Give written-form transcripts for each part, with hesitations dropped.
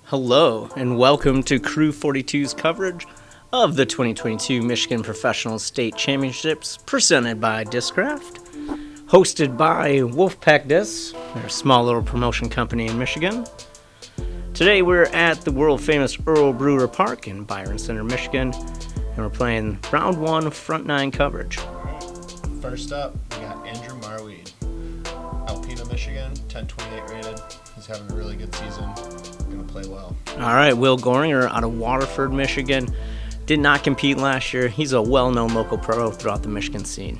Hello, and welcome to Crew 42's coverage of the 2022 Michigan Professional State Championships presented by Discraft, hosted by Wolfpack Discs, they're a small little promotion company in Michigan. Today we're at the world-famous Earl Brewer Park in Byron Center, Michigan, and we're playing round one front nine coverage. First up, we got Andrew Marwede, Alpena, Michigan, 1028 rated. He's having a really good season. Going to play well. All right, Will Goeringer out of Waterford, Michigan. Did not compete last year. He's a well-known local pro throughout the Michigan scene.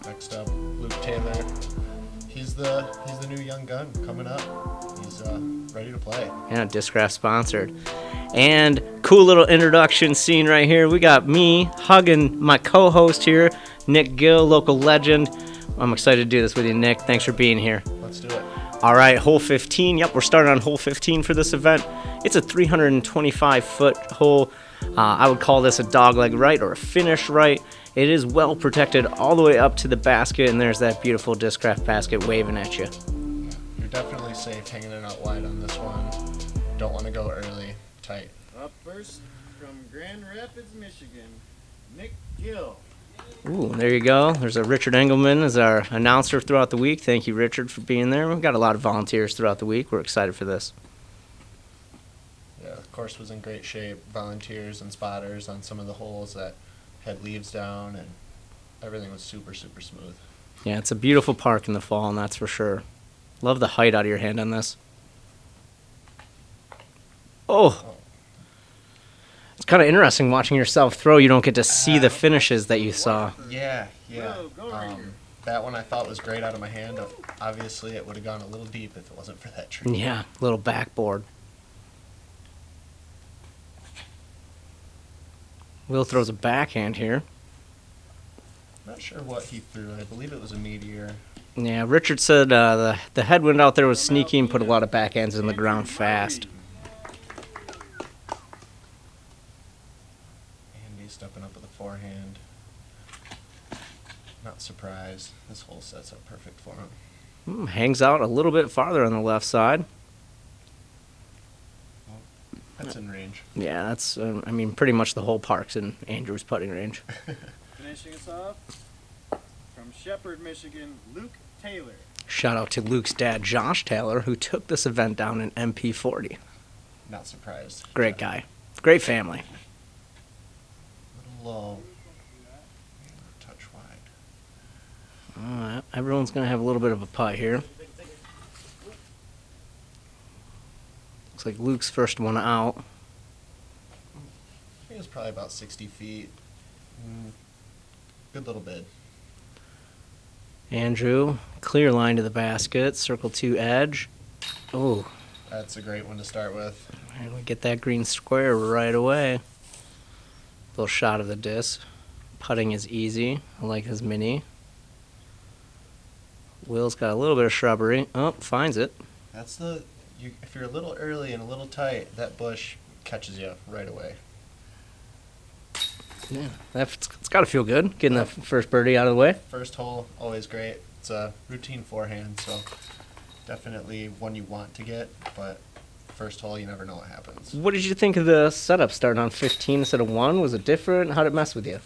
Next up, Luke Taylor. He's the new young gun coming up. He's ready to play. Yeah, Discraft sponsored. And cool little introduction scene right here. We got me hugging my co-host here, Nick Gill, local legend. I'm excited to do this with you, Nick. Thanks for being here. Let's do it. All right, hole 15. Yep, we're starting on hole 15 for this event. It's a 325-foot hole. I would call this a dogleg right or a finish right. It is well protected all the way up to the basket, and there's that beautiful Discraft basket waving at you. You're definitely safe hanging it out wide on this one. Don't want to go early. Tight. Up first from Grand Rapids, Michigan, Nick Gill. Ooh, there you go. There's a Richard Engelman as our announcer throughout the week. Thank you, Richard, for being there. We've got a lot of volunteers throughout the week. We're excited for this. Yeah, the course was in great shape. Volunteers and spotters on some of the holes that had leaves down, and everything was super, super smooth. Yeah, it's a beautiful park in the fall, and that's for sure. Love the height out of your hand on this. Oh. It's kind of interesting watching yourself throw. You don't get to see the finishes that you saw. Yeah. That one I thought was great out of my hand. Obviously, it would have gone a little deep if it wasn't for that tree. Yeah, little backboard. Will throws a backhand here. Not sure what he threw. I believe it was a meteor. Yeah, Richard said the headwind out there was sneaky and put a lot of backhands in the ground fast. Stepping up with a forehand. Not surprised. This hole sets up perfect for him. Hangs out a little bit farther on the left side. Well, that's in range. Yeah, that's, pretty much the whole park's in Andrew's putting range. Finishing us off from Shepherd, Michigan, Luke Taylor. Shout out to Luke's dad, Josh Taylor, who took this event down in MP40. Not surprised. Great guy. Great family. Low. Touch wide. All right, everyone's going to have a little bit of a putt here. Looks like Luke's first one out. I think it's probably about 60 feet. Good little bid. Andrew, clear line to the basket, circle 2 edge. Oh. That's a great one to start with. And we get that green square right away. Little shot of the disc. Putting is easy. I like his mini. Will's got a little bit of shrubbery. Oh, finds it. That's if you're a little early and a little tight, that bush catches you right away. Yeah, it's got to feel good getting the first birdie out of the way. First hole, always great. It's a routine forehand, so definitely one you want to get, but first hole, you never know what happens. What did you think of the setup starting on 15 instead of 1? Was it different? How did it mess with you?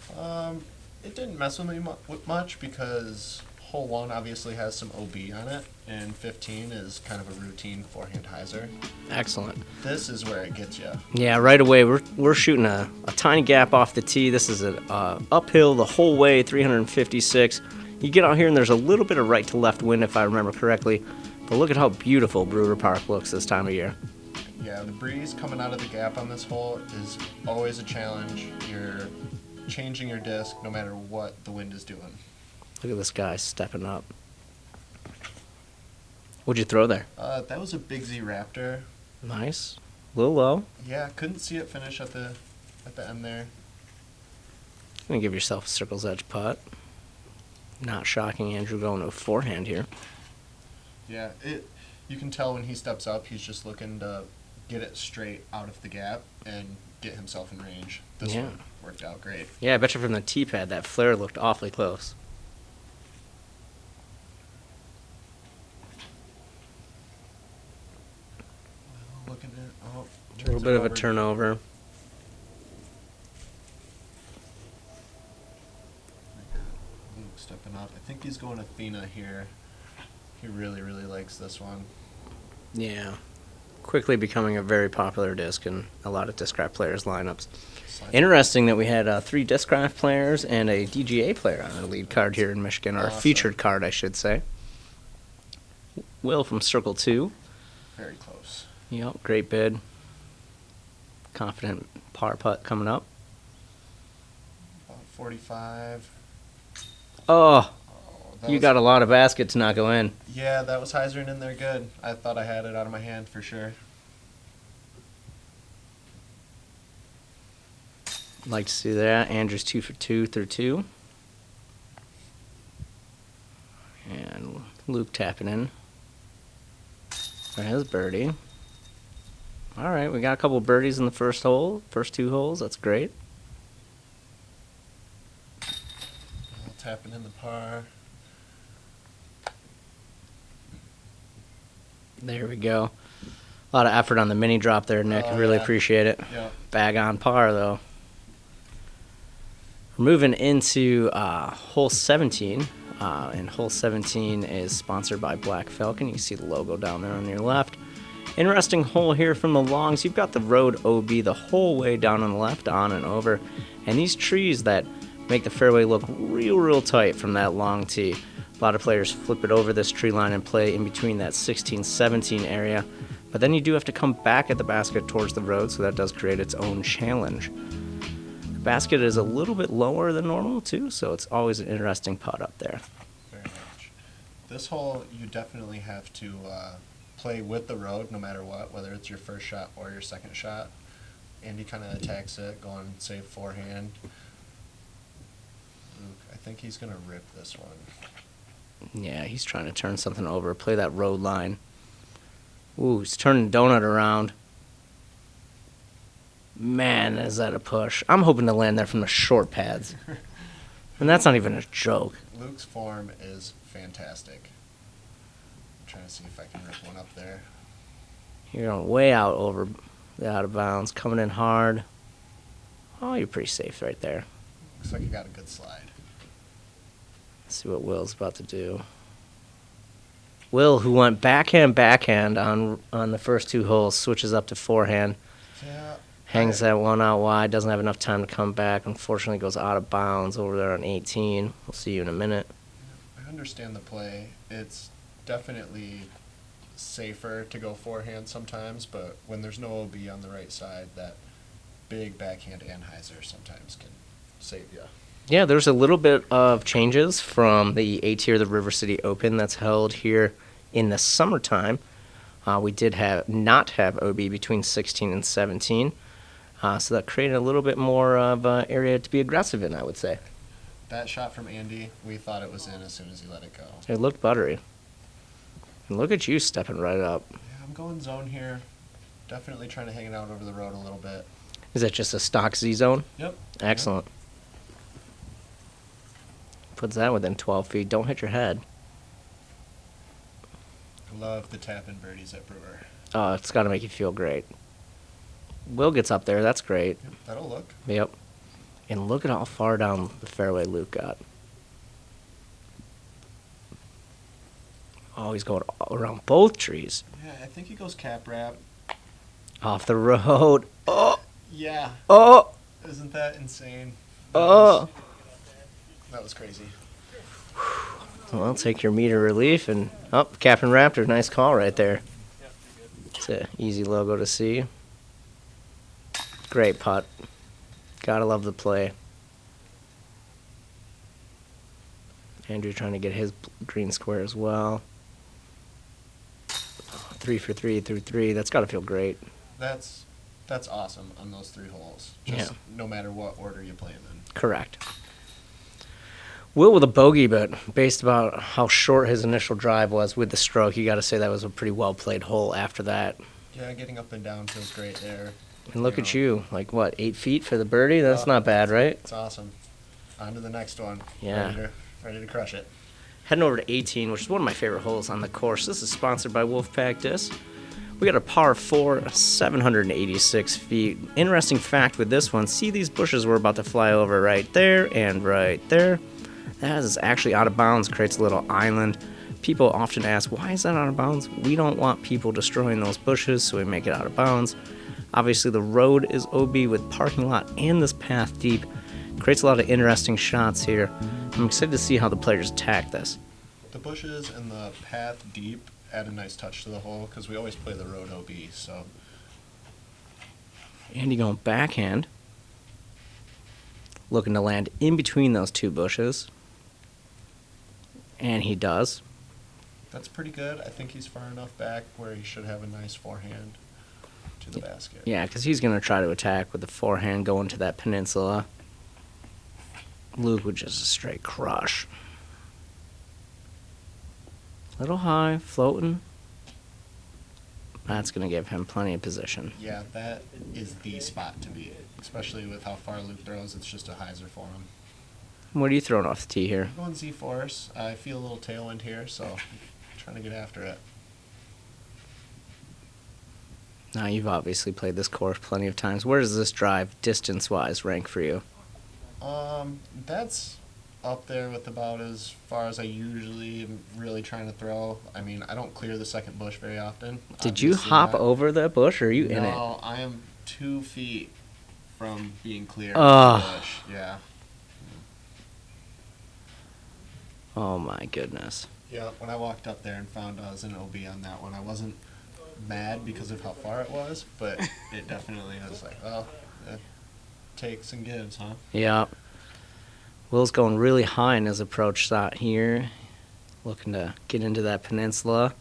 It didn't mess with me much because hole 1 obviously has some OB on it, and 15 is kind of a routine forehand hyzer. Excellent. This is where it gets you. Yeah, right away we're shooting a tiny gap off the tee. This is an uphill the whole way, 356. You get out here and there's a little bit of right to left wind if I remember correctly, but look at how beautiful Brewer Park looks this time of year. Yeah, the breeze coming out of the gap on this hole is always a challenge. You're changing your disc no matter what the wind is doing. Look at this guy stepping up. What'd you throw there? That was a Big Z Raptor. Nice. A little low. Yeah, couldn't see it finish at the end there. Gonna give yourself a circle's edge putt. Not shocking, Andrew going to a forehand here. Yeah, you can tell when he steps up, he's just looking to get it straight out of the gap and get himself in range. This one worked out great. Yeah, I bet you from the tee pad that flare looked awfully close. looking at. Oh, A little bit of a turnover. Luke stepping up. I think he's going Athena here. He really, really likes this one. Yeah. Quickly becoming a very popular disc in a lot of Discraft players' lineups. Interesting that we had 3 Discraft players and a DGA player on our lead card here in Michigan, or Awesome. featured card, I should say. Will from Circle 2. Very close. Yep, great bid. Confident par putt coming up. About 45. Oh, That you was- got a lot of basket to not go in. Yeah, that was hyzering in there good. I thought I had it out of my hand for sure. Like to see that. Andrew's 2 for 2 through 2. And Luke tapping in for his birdie. All right, we got a couple birdies in the first 2 holes. That's great. Tapping in the par. There we go. A lot of effort on the mini drop there, Nick. Oh, Really yeah. appreciate it. Yeah. Bag on par, though. We're moving into hole 17. And hole 17 is sponsored by Black Falcon. You can see the logo down there on your left. Interesting hole here from the longs. You've got the road OB the whole way down on the left, on and over. And these trees that make the fairway look real tight from that long tee. A lot of players flip it over this tree line and play in between that 16-17 area. But then you do have to come back at the basket towards the road, so that does create its own challenge. The basket is a little bit lower than normal, too, so it's always an interesting putt up there. Very much. This hole, you definitely have to play with the road no matter what, whether it's your first shot or your second shot. Andy kind of attacks it, going save forehand. Luke, I think he's going to rip this one. Yeah, he's trying to turn something over, play that road line. Ooh, he's turning donut around. Man, is that a push. I'm hoping to land there from the short pads. And that's not even a joke. Luke's form is fantastic. I'm trying to see if I can rip one up there. You're going way out over the out of bounds, coming in hard. Oh, you're pretty safe right there. Looks like you got a good slide. Let's see what Will's about to do. Will, who went backhand on the first 2 holes, switches up to forehand. Yeah. Hangs that one out wide, doesn't have enough time to come back. Unfortunately, goes out of bounds over there on 18. We'll see you in a minute. I understand the play. It's definitely safer to go forehand sometimes, but when there's no OB on the right side, that big backhand anhyzer sometimes can save you. Yeah, there's a little bit of changes from the A tier, the River City Open that's held here in the summertime. We did not have OB between 16 and 17, so that created a little bit more of an area to be aggressive in, I would say. That shot from Andy, we thought it was in as soon as he let it go. It looked buttery. And look at you stepping right up. Yeah, I'm going zone here. Definitely trying to hang it out over the road a little bit. Is that just a stock Z zone? Yep. Excellent. Puts that within 12 feet. Don't hit your head. I love the tap and birdies at Brewer. Oh, it's got to make you feel great. Will gets up there. That's great. Yep, that'll look. Yep. And look at how far down the fairway Luke got. Oh, he's going around both trees. Yeah, I think he goes cap wrap. Off the road. Oh, Yeah. oh, Isn't that insane? oh. That was crazy. Well, take your meter relief and Captain Raptor, nice call right there. It's an easy logo to see. Great putt. Gotta love the play. Andrew trying to get his green square as well. 3 for 3 through 3. That's gotta feel great. That's awesome on those 3 holes. Just no matter what order you play them in. Correct. Will with a bogey, but based about how short his initial drive was with the stroke, you got to say that was a pretty well played hole after that. Yeah, getting up and down feels great there. And look at you, like what, 8 feet for the birdie? That's not bad, right? It's awesome. On to the next one. Yeah. Ready to crush it. Heading over to 18, which is one of my favorite holes on the course. This is sponsored by Wolfpack Disc. We got a par 4, 786 feet. Interesting fact with this one, see these bushes we're about to fly over right there and right there? That is actually out of bounds, creates a little island. People often ask, why is that out of bounds? We don't want people destroying those bushes, so we make it out of bounds. Obviously, the road is OB with parking lot and this path deep. Creates a lot of interesting shots here. I'm excited to see how the players attack this. The bushes and the path deep add a nice touch to the hole because we always play the road OB. So Andy going backhand. Looking to land in between those two bushes. And he does. that's pretty good. I think he's far enough back where he should have a nice forehand to the basket. Yeah, because he's going to try to attack with the forehand going to that Peninsula. Luke with just a straight crush. Little high, floating. That's going to give him plenty of position. Yeah, that is the spot to be, especially with how far Luke throws. It's just a hyzer for him. What are you throwing off the tee here? I'm going Z-force. I feel a little tailwind here, so I'm trying to get after it. Now, you've obviously played this course plenty of times. Where does this drive, distance-wise, rank for you? That's up there with about as far as I usually am really trying to throw. I mean, I don't clear the second bush very often. Did you Obviously hop not. over that bush, or are you in it? No, I am 2 feet from being clear of Ugh. the bush. Yeah. Oh, my goodness. Yeah, when I walked up there and found I was in OB on that one, I wasn't mad because of how far it was, but it definitely was like, well, it takes and gives, huh? Yeah. Will's going really high in his approach shot here. Looking to get into that Peninsula.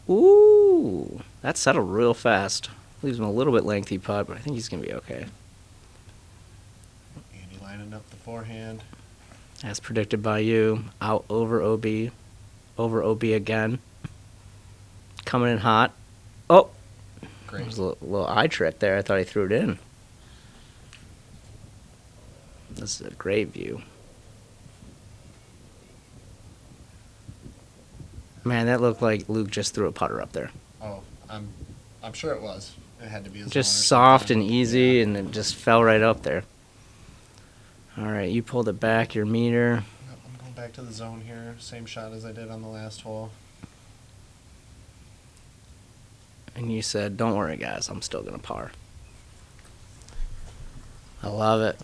Ooh, that settled real fast. Leaves him a little bit lengthy putt, but I think he's going to be okay. Andy lining up the forehand. As predicted by you, out over OB again. Coming in hot. Oh, Great. there's a little eye trick there. I thought he threw it in. This is a great view. Man, that looked like Luke just threw a putter up there. Oh, I'm sure it was. It had to be his Just one or soft something. and easy, Yeah. and it just fell right up there. All right, you pulled it back, your meter. Yep, I'm going back to the zone here. Same shot as I did on the last hole. And you said, don't worry, guys, I'm still going to par. I love it.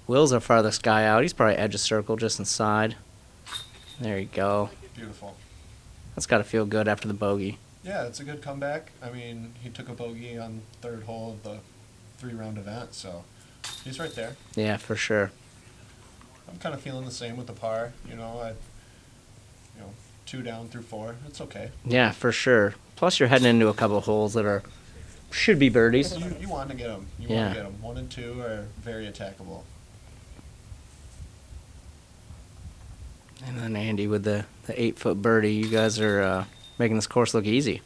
Will's our farthest guy out. He's probably edge of circle, just inside. There you go. Beautiful. That's got to feel good after the bogey. Yeah, it's a good comeback. I mean, he took a bogey on third hole of the 3-round event, so he's right there. Yeah, for sure. I'm kind of feeling the same with the par. You know, 2 down through 4. It's okay. Yeah, for sure. Plus, you're heading into a couple holes that should be birdies. You want to get them. You Yeah. want to get them. 1 and 2 are very attackable. And then Andy with the 8-foot birdie. You guys are making this course look easy.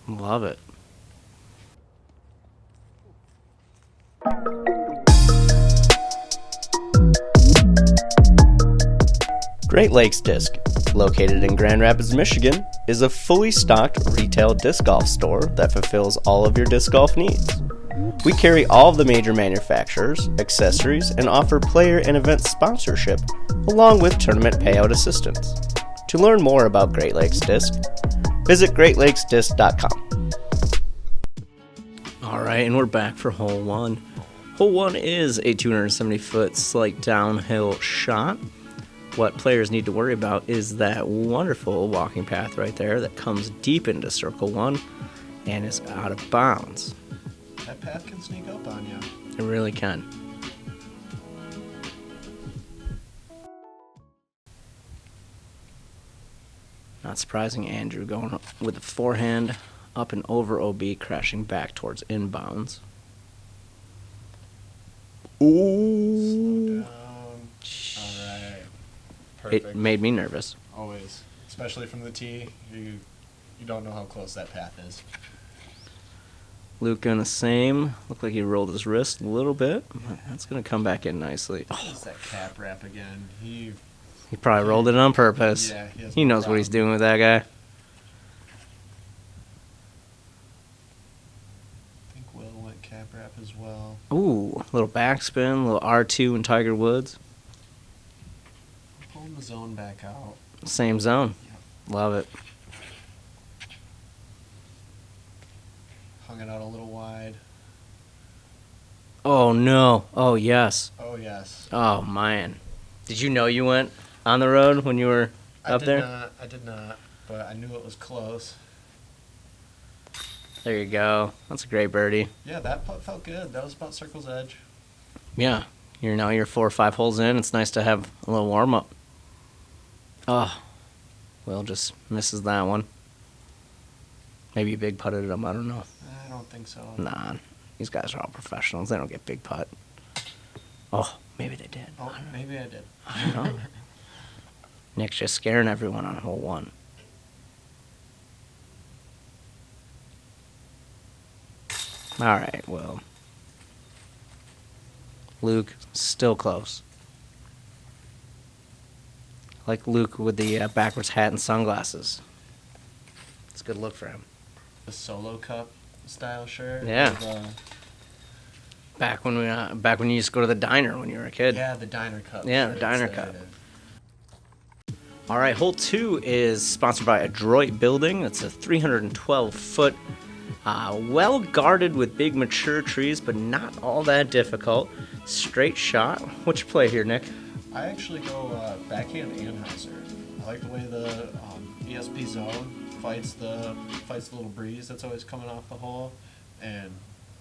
Love it. Great Lakes Disc, located in Grand Rapids, Michigan, is a fully stocked retail disc golf store that fulfills all of your disc golf needs. We carry all of the major manufacturers, accessories, and offer player and event sponsorship, along with tournament payout assistance. To learn more about Great Lakes Disc, visit greatlakesdisc.com. All right, and we're back for hole 1. Hole 1 is a 270-foot slight downhill shot. What players need to worry about is that wonderful walking path right there that comes deep into circle 1 and is out of bounds. That path can sneak up on you. It really can. Not surprising, Andrew going with the forehand up and over OB, crashing back towards inbounds. Slow Ooh. down. All right. Perfect. It made me nervous. Always. Especially from the tee. You don't know how close that path is. Luke doing the same. Looked like he rolled his wrist a little bit. But that's going to come back in nicely. Oh, It's that cap wrap again. he probably rolled it on purpose. Yeah, he has He no knows what he's problem. doing with that guy. as well. Ooh, little backspin, little R2 and Tiger Woods. Pulling the zone back out. Same zone. Yep. Love it. Hung it out a little wide. Oh, no. Oh, yes. Oh, yes. Oh, man. Did you know you went on the road when you were up there? I did not, but I knew it was close. There you go. That's a great birdie. Yeah, that putt felt good. That was about circle's edge. Yeah. You're 4 or 5 holes in. It's nice to have a little warm-up. Oh. Will just misses that one. Maybe you big putted him. I don't know. I don't think so. Nah. These guys are all professionals. They don't get big putt. Oh, maybe they did. Oh, maybe I did. I don't know. Nick's just scaring everyone on hole 1. All right, well. Luke, still close. Like Luke with the backwards hat and sunglasses. It's a good look for him. The Solo Cup style shirt. Yeah. With, Back when you used to go to the diner when you were a kid. yeah, the Diner Cup. Yeah, the shirts Diner that I Cup. did. All right, hole 2 is sponsored by Adroit Building. It's a 312-foot, well guarded with big mature trees, but not all that difficult. Straight shot. What's your play here, Nick? I actually go backhand anhyzer. I like the way the ESP zone fights the little breeze that's always coming off the hole, and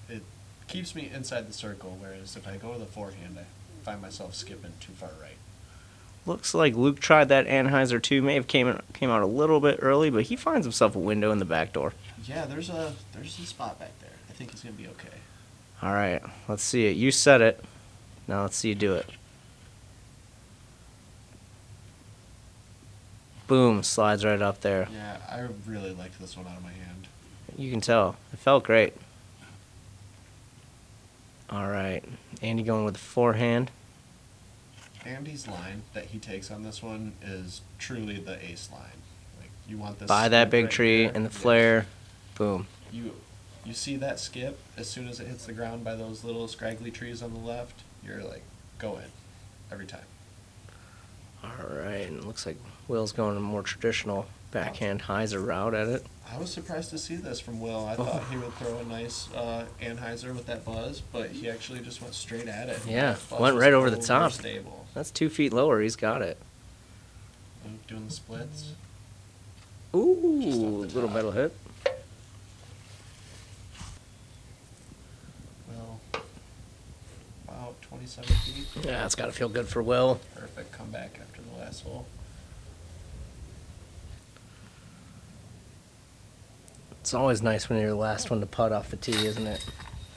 it keeps me inside the circle. Whereas if I go with a forehand, I find myself skipping too far right. Looks like Luke tried that Anheuser too. May have came out a little bit early, but he finds himself a window in the back door. Yeah, there's a spot back there. I think he's gonna be okay. All right, let's see it. You said it. Now let's see you do it. Boom, slides right up there. Yeah, I really liked this one out of my hand. You can tell. It felt great. All right, Andy going with the forehand. Andy's line that he takes on this one is truly the ace line. Like you want this By that skip big right tree there. and the Yeah. flare. Boom. You see that skip as soon as it hits the ground by those little scraggly trees on the left. You're like, go in every time. All right, and it looks like Will's going a more traditional backhand hyzer route at it. I was surprised to see this from Will. I thought he would throw a nice anhyzer with that buzz, but he actually just went straight at it. Yeah, That buzz went was right over the top. Stable. That's 2 feet lower. He's got it. Doing the splits. Ooh, Just off the little top. metal hit. Well, about 27 feet. Yeah, it's got to feel good for Will. Perfect comeback after the last hole. It's always nice when you're the last one to putt off the tee, isn't it?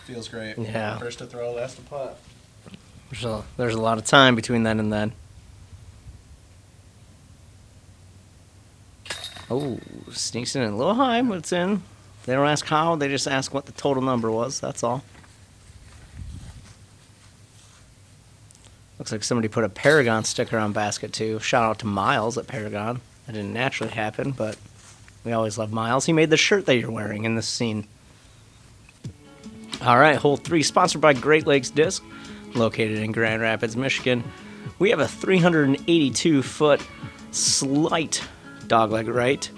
Feels great. Yeah. First to throw, last to putt. There's a lot of time between then and then. Oh, sneaks in a little high, but it's in. They don't ask how, they just ask what the total number was, that's all. Looks like somebody put a Paragon sticker on basket too. Shout out to Miles at Paragon. That didn't naturally happen, but we always love Miles. He made the shirt that you're wearing in this scene. All right, hole 3, sponsored by Great Lakes Disc, located in Grand Rapids, Michigan. We have a 382-foot slight dogleg right,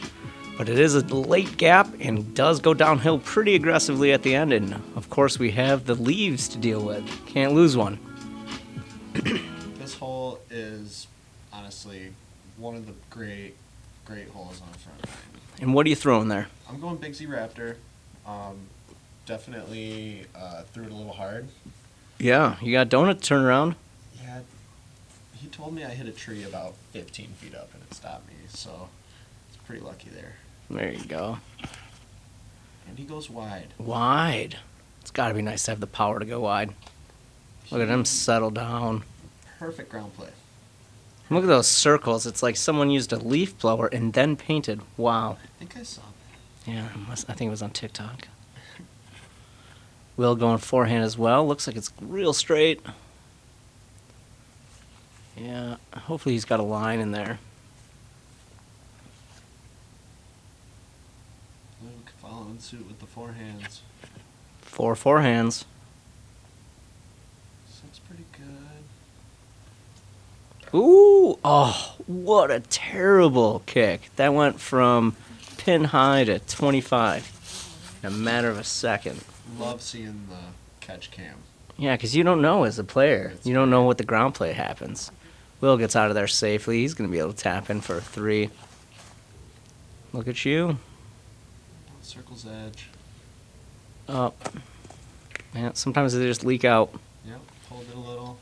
but it is a late gap and does go downhill pretty aggressively at the end. And of course, we have the leaves to deal with. Can't lose one. This hole is honestly one of the great holes on the front nine. And what are you throwing there? I'm going Big Z Raptor. Definitely threw it a little hard. Yeah, you got donut turnaround. Yeah, he told me I hit a tree about 15 feet up and it stopped me, so it's pretty lucky there. There you go. And he goes wide. Wide. It's got to be nice to have the power to go wide. Look at him settle down. Perfect ground play. Look at those circles. It's like someone used a leaf blower and then painted. Wow. I think I saw that. Yeah, I think it was on TikTok. Will going forehand as well. Looks like it's real straight. Yeah, hopefully he's got a line in there. Luke following suit with the forehands. 4 forehands. That's pretty good. Ooh, oh, what a terrible kick. That went from pin high to 25 in a matter of a second. Love seeing the catch cam. Yeah, because you don't know as a player. It's You don't great. know what the ground play happens. Will gets out of there safely. He's going to be able to tap in for a 3. Look at you. Circle's edge. Oh. Yeah, sometimes they just leak out. Yep, hold it a little.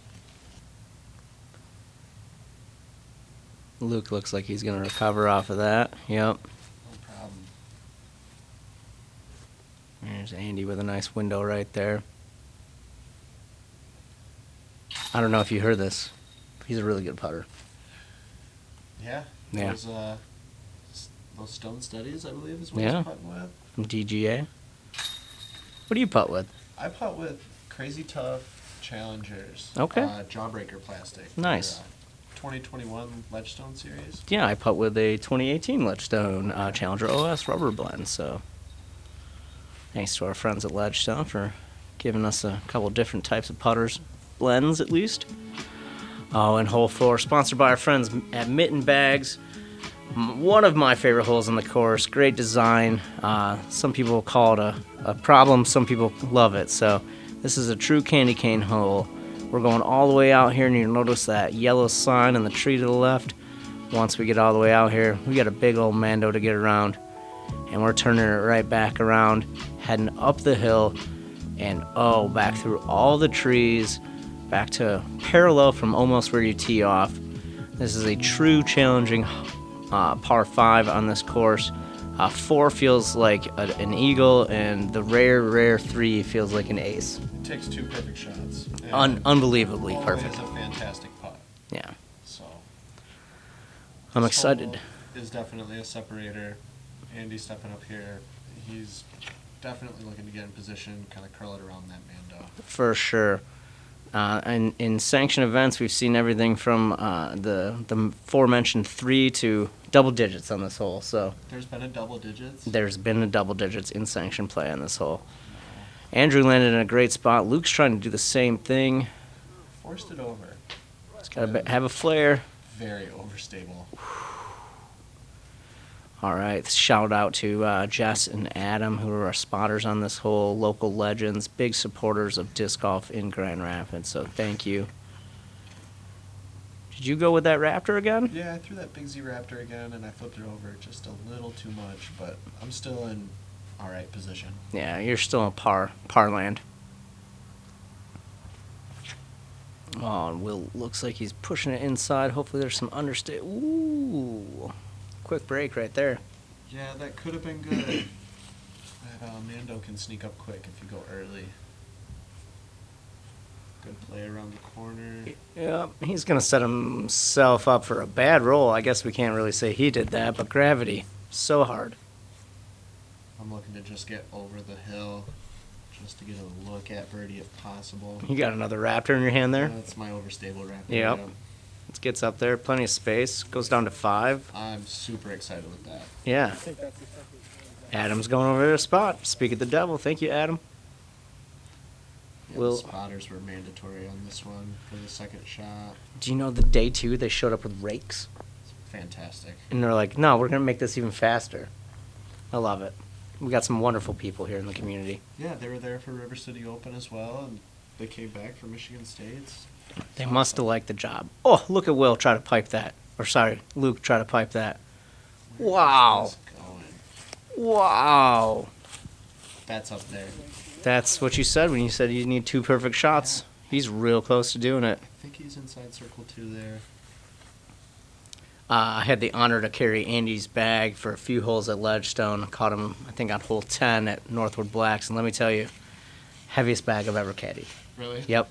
Luke looks like he's going to recover off of that. Yep. No problem. There's Andy with a nice window right there. I don't know if you heard this. He's a really good putter. Yeah. Yeah. Those stone studies, I believe, is what Yeah. he's putting with. From DGA. What do you putt with? I putt with Crazy Tough Challengers. Okay. Jawbreaker plastic. Nice. They're, 2021 Ledgestone series. Yeah, I putt with a 2018 Ledgestone Challenger OS rubber blend. So thanks to our friends at Ledgestone for giving us a couple different types of putters, blends at least. Oh, and hole 4, sponsored by our friends at Mitten Bags. One of my favorite holes on the course. Great design. Some people call it a problem. Some people love it. So this is a true candy cane hole. We're going all the way out here, and you'll notice that yellow sign in the tree to the left. Once we get all the way out here, we got a big old Mando to get around, and we're turning it right back around, heading up the hill, and back through all the trees, back to parallel from almost where you tee off. This is a true challenging par 5 on this course. 4 feels like an eagle, and the rare 3 feels like an ace. It takes 2 perfect shots. Unbelievably Always perfect. a fantastic putt. Yeah. So I'm this excited. hole is definitely a separator. Andy stepping up here. He's definitely looking to get in position, kind of curl it around that Mando. For sure. And in sanctioned events, we've seen everything from the aforementioned 3 to double digits on this hole. So There's been a double digits. there's been a double digits in sanctioned play on this hole. Andrew landed in a great spot. Luke's trying to do the same thing. Forced it over. He's got to have a flare. Very overstable. All right, shout out to Jess and Adam, who are our spotters on this hole, local legends, big supporters of disc golf in Grand Rapids, so thank you. Did you go with that Raptor again? Yeah, I threw that Big Z Raptor again, and I flipped it over just a little too much, but I'm still in all right position. Yeah, you're still in par land. Oh, and Will looks like he's pushing it inside. Hopefully there's some understay. Ooh, quick break right there. Yeah, that could have been good. That Mando can sneak up quick if you go early. Good play around the corner. Yeah, he's going to set himself up for a bad roll. I guess we can't really say he did that, but gravity, so hard. I'm looking to just get over the hill, just to get a look at birdie if possible. You got another Raptor in your hand there? That's my overstable Raptor. Yep. It gets up there, plenty of space, goes down to 5. I'm super excited with that. Yeah. Adam's going over to a spot. Speak of the devil. Thank you, Adam. Yeah, Will- the spotters were mandatory on this one for the second shot. Do you know the day 2 they showed up with rakes? It's fantastic. And they're like, no, we're going to make this even faster. I love it. We got some wonderful people here in the community. Yeah, they were there for River City Open as well, and they came back for Michigan State's. They must have liked the job. Oh, look at Will try to pipe that. Or sorry, Luke try to pipe that. Wow. Where's this going? Wow. That's up there. That's what you said when you said you need 2 perfect shots. He's real close to doing it. I think he's inside circle 2 there. I had the honor to carry Andy's bag for a few holes at Ledgestone. Caught him, I think, on hole 10 at Northwood Blacks. And let me tell you, heaviest bag I've ever caddied. Really? Yep.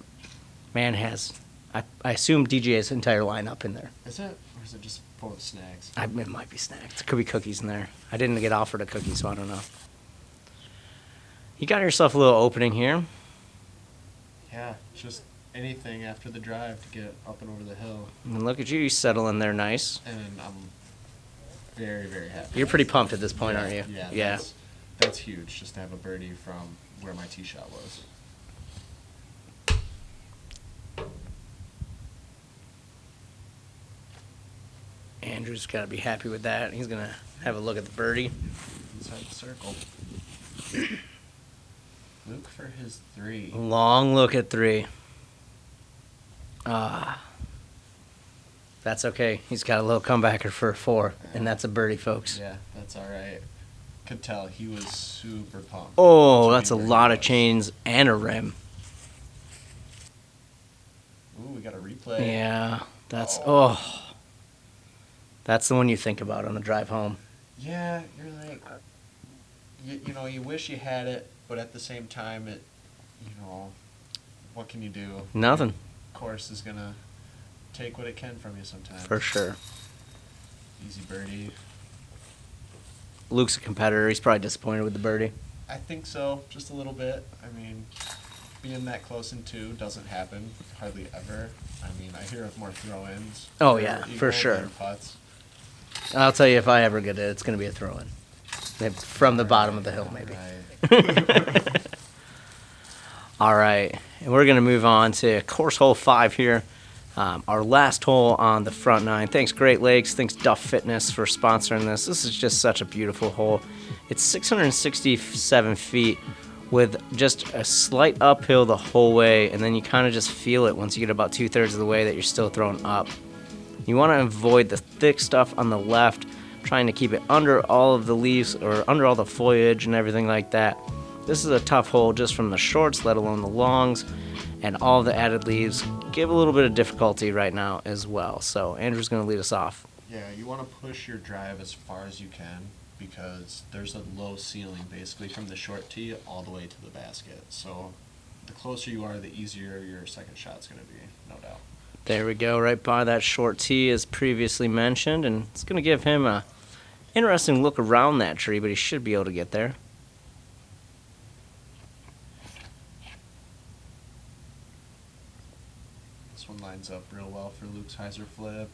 Man has, I assume DJ's entire lineup in there. Is it? Or is it just full of snacks? It might be snacks. It could be cookies in there. I didn't get offered a cookie, so I don't know. You got yourself a little opening here. Yeah, just anything after the drive to get up and over the hill. And look at you settle in there nice. And I'm very, very happy. You're pretty pumped at this point, aren't you? Yeah. That's huge, just to have a birdie from where my tee shot was. Andrew's got to be happy with that. He's going to have a look at the birdie. Inside the circle. Luke for his 3. Long look at 3. That's okay. He's got a little comebacker for a 4, and that's a birdie, folks. Yeah, that's all right. Could tell he was super pumped. Oh, that's a lot of chains and a rim. Ooh, we got a replay. Yeah, that's that's the one you think about on the drive home. Yeah, you're like, you know, you wish you had it, but at the same time, what can you do? Nothing. Course is gonna take what it can from you sometimes. For sure. Easy birdie. Luke's a competitor. He's probably disappointed with the birdie. I think so, just a little bit. I mean, being that close in 2 doesn't happen hardly ever. I mean, I hear of more throw-ins. Oh, yeah, for sure. Putts. I'll tell you, if I ever get it, it's going to be a throw-in. From the bottom of the hill, maybe. Right. All right, and we're going to move on to course hole 5 here. Our last hole on the front 9. Thanks Great Lakes, thanks Duff Fitness for sponsoring this. This is just such a beautiful hole. It's 667 feet with just a slight uphill the whole way, and then you kind of just feel it once you get about 2/3 of the way that you're still throwing up. You want to avoid the thick stuff on the left, trying to keep it under all of the leaves or under all the foliage and everything like that. This is a tough hole just from the shorts, let alone the longs, and all the added leaves give a little bit of difficulty right now as well. So Andrew's going to lead us off. Yeah, you want to push your drive as far as you can because there's a low ceiling basically from the short tee all the way to the basket. So the closer you are, the easier your second shot's going to be, no doubt. There we go, right by that short tee as previously mentioned, and it's going to give him a interesting look around that tree, but he should be able to get there. This one lines up real well for Luke's hyzer flip.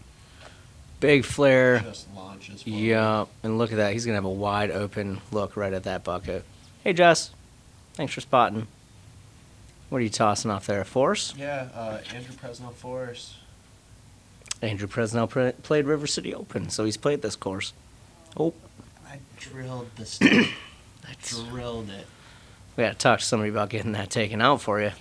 Big flare. Just launches forward. Yeah, and look at that. He's going to have a wide open look right at that bucket. Hey, Jess. Thanks for spotting. What are you tossing off there? A force? Yeah, Andrew Presnell force. Andrew Presnell played River City Open, so he's played this course. Oh. I drilled the stick. Drilled it. We got to talk to somebody about getting that taken out for you.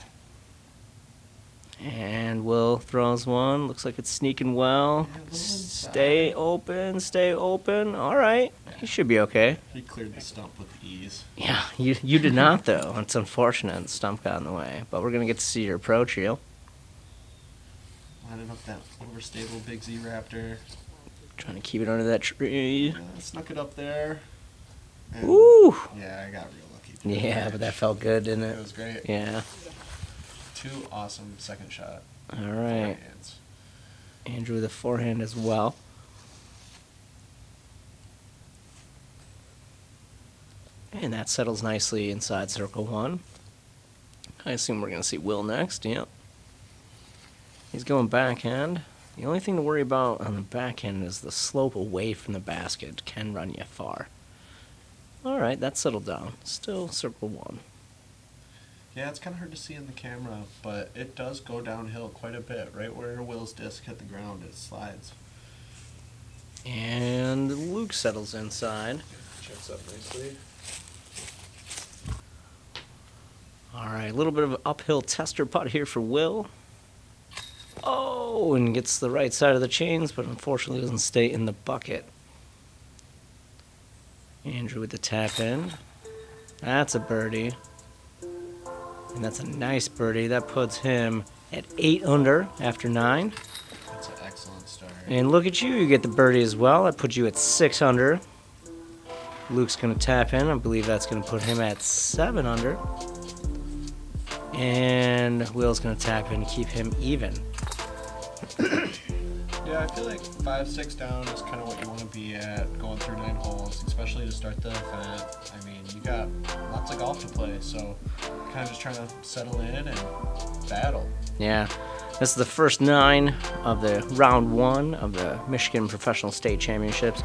And Will throws one. Looks like it's sneaking well. Yeah, Stay open, stay open. All right. He should be okay. He cleared the stump with ease. Yeah, you did not, though. It's unfortunate. The stump got in the way. But we're going to get to see your approach, Gill. Lining up that overstable Big Z Raptor. Trying to keep it under that tree. Snuck it up there. And Woo! yeah, I got real lucky. Yeah, but that felt good, didn't It it? was great. Yeah. 2 awesome second shot. All right. Forehands. Andrew with a forehand as well. And that settles nicely inside circle 1. I assume we're going to see Will next. Yep. He's going backhand. The only thing to worry about on the backhand is the slope away from the basket can run you far. All right, that's settled down. Still circle 1. Yeah, it's kind of hard to see in the camera, but it does go downhill quite a bit. Right where Will's disc hit the ground, it slides. And Luke settles inside. Chips up nicely. All right, a little bit of an uphill tester putt here for Will. Oh, and gets the right side of the chains, but unfortunately doesn't stay in the bucket. Andrew with the tap in. That's a birdie. And that's a nice birdie. That puts him at 8 under after 9. That's an excellent start. And look at you, you get the birdie as well. That puts you at 6 under. Luke's going to tap in. I believe that's going to put him at 7 under. And Will's going to tap in and keep him even. Yeah, I feel like 5-6 down is kind of what you want to be at going through 9 holes, especially to start the event. I mean, you got lots of golf to play, so kind of just trying to settle in and battle. Yeah, this is the first 9 of the round 1 of the Michigan Professional State Championships.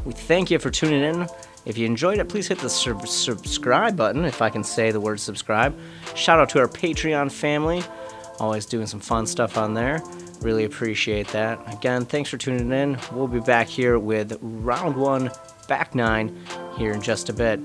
We thank you for tuning in. If you enjoyed it, please hit the subscribe button, if I can say the word subscribe. Shout out to our Patreon family, always doing some fun stuff on there. Really appreciate that. Again, thanks for tuning in. We'll be back here with round 1, back 9 here in just a bit.